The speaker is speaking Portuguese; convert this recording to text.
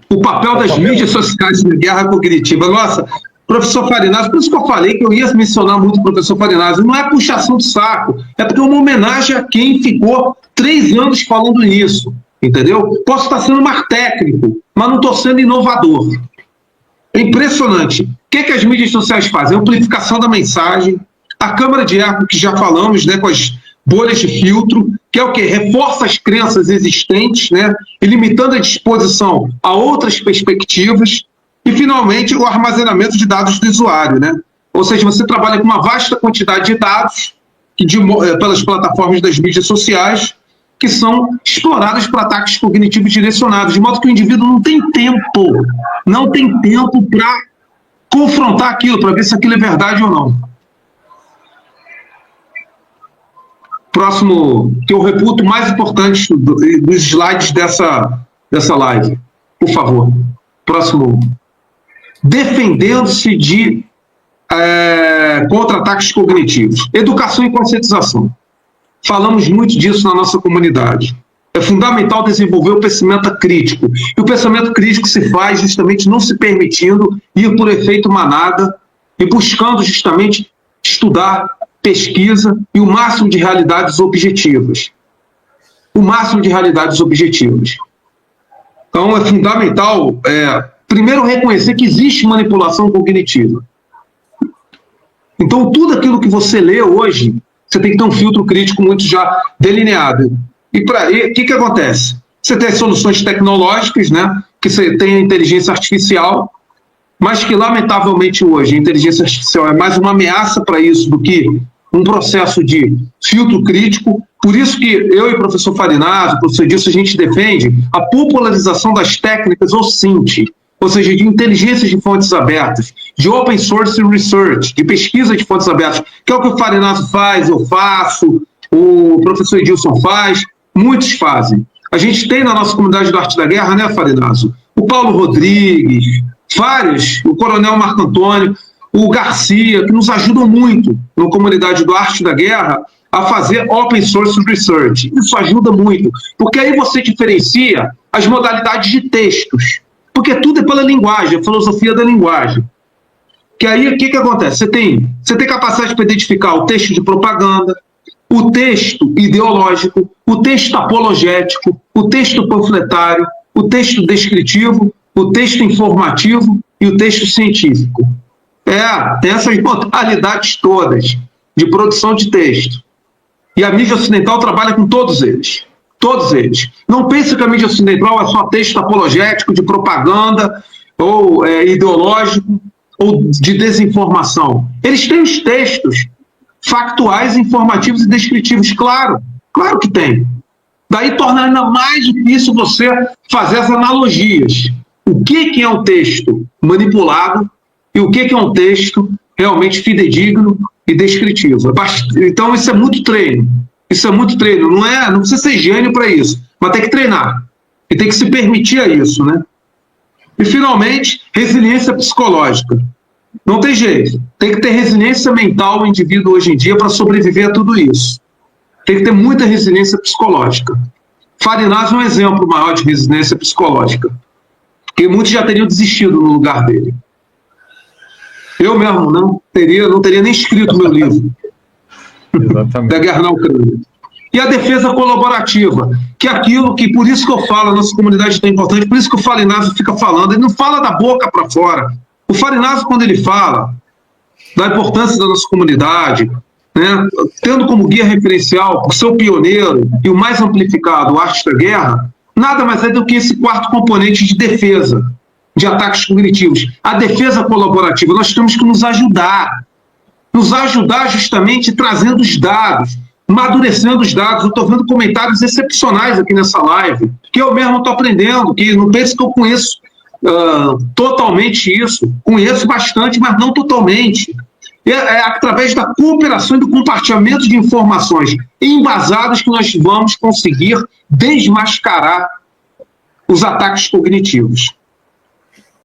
O papel das mídias sociais na guerra cognitiva. Nossa, professor Farinazzo, por isso que eu falei que eu ia mencionar muito o professor Farinazzo, não é puxação de saco, é porque é uma homenagem a quem ficou 3 anos falando nisso, entendeu? Posso estar sendo mais técnico, mas não estou sendo inovador. É impressionante. O que as mídias sociais fazem? A amplificação da mensagem, a câmara de eco, que já falamos, né, com as bolhas de filtro, que é o quê? Reforça as crenças existentes, né, e limitando a disposição a outras perspectivas, e, finalmente, o armazenamento de dados do usuário, né? Ou seja, você trabalha com uma vasta quantidade de dados pelas plataformas das mídias sociais, que são exploradas para ataques cognitivos direcionados, de modo que o indivíduo não tem tempo para confrontar aquilo, para ver se aquilo é verdade ou não. Próximo, que eu reputo mais importante dos slides dessa live. Por favor. Próximo. Defendendo-se de contra-ataques cognitivos. Educação e conscientização. Falamos muito disso na nossa comunidade. É fundamental desenvolver o pensamento crítico. E o pensamento crítico se faz justamente não se permitindo ir por efeito manada e buscando justamente estudar, pesquisa e o máximo de realidades objetivas. O máximo de realidades objetivas. Então, é fundamental, primeiro, reconhecer que existe manipulação cognitiva. Então, tudo aquilo que você lê hoje, você tem que ter um filtro crítico muito já delineado. E o que acontece? Você tem as soluções tecnológicas, né? Que você tem a inteligência artificial, mas que, lamentavelmente, hoje a inteligência artificial é mais uma ameaça para isso do que um processo de filtro crítico. Por isso que eu e o professor Farinazzo, o professor Edilson, a gente defende a popularização das técnicas OSINT, ou seja, de inteligência de fontes abertas, de open source research, de pesquisa de fontes abertas, que é o que o Farinazzo faz, eu faço, o professor Edilson faz, muitos fazem. A gente tem na nossa comunidade do Arte da Guerra, né, Farinazzo? O Paulo Rodrigues, vários, o Coronel Marco Antônio, o Garcia, que nos ajudam muito na comunidade do Arte da Guerra a fazer open source research. Isso ajuda muito, porque aí você diferencia as modalidades de textos, porque tudo é pela linguagem, a filosofia da linguagem. Que aí, o que acontece? Você tem capacidade para identificar o texto de propaganda, o texto ideológico, o texto apologético, o texto panfletário, o texto descritivo, o texto informativo e o texto científico. Tem essas modalidades todas de produção de texto. E a mídia ocidental trabalha com todos eles. Todos eles. Não pense que a mídia ocidental é só texto apologético, de propaganda, ou ideológico, ou de desinformação. Eles têm os textos factuais, informativos e descritivos. Claro que tem. Daí torna ainda mais difícil você fazer as analogias. O que é um texto manipulado e o que é um texto realmente fidedigno e descritivo. Então, isso é muito treino. Não precisa ser gênio para isso, mas tem que treinar. E tem que se permitir a isso, né? E, finalmente, resiliência psicológica. Não tem jeito. Tem que ter resiliência mental o indivíduo hoje em dia para sobreviver a tudo isso. Tem que ter muita resiliência psicológica. Farinazzo é um exemplo maior de resiliência psicológica, porque muitos já teriam desistido no lugar dele. Eu mesmo não teria nem escrito meu livro. Exatamente. Da guerra na Ucrânia. E a defesa colaborativa, que é aquilo que, por isso que eu falo, a nossa comunidade é tão importante, por isso que o Farinazzo fica falando, ele não fala da boca para fora. O Farinazzo, quando ele fala da importância da nossa comunidade, né, tendo como guia referencial o seu pioneiro e o mais amplificado, o Arte da Guerra, nada mais é do que esse quarto componente de defesa, de ataques cognitivos. A defesa colaborativa, nós temos que nos ajudar justamente trazendo os dados, amadurecendo os dados. Eu estou vendo comentários excepcionais aqui nessa live, que eu mesmo estou aprendendo, que não pense que eu conheço totalmente isso. Conheço bastante, mas não totalmente. É através da cooperação e do compartilhamento de informações embasadas que nós vamos conseguir desmascarar os ataques cognitivos.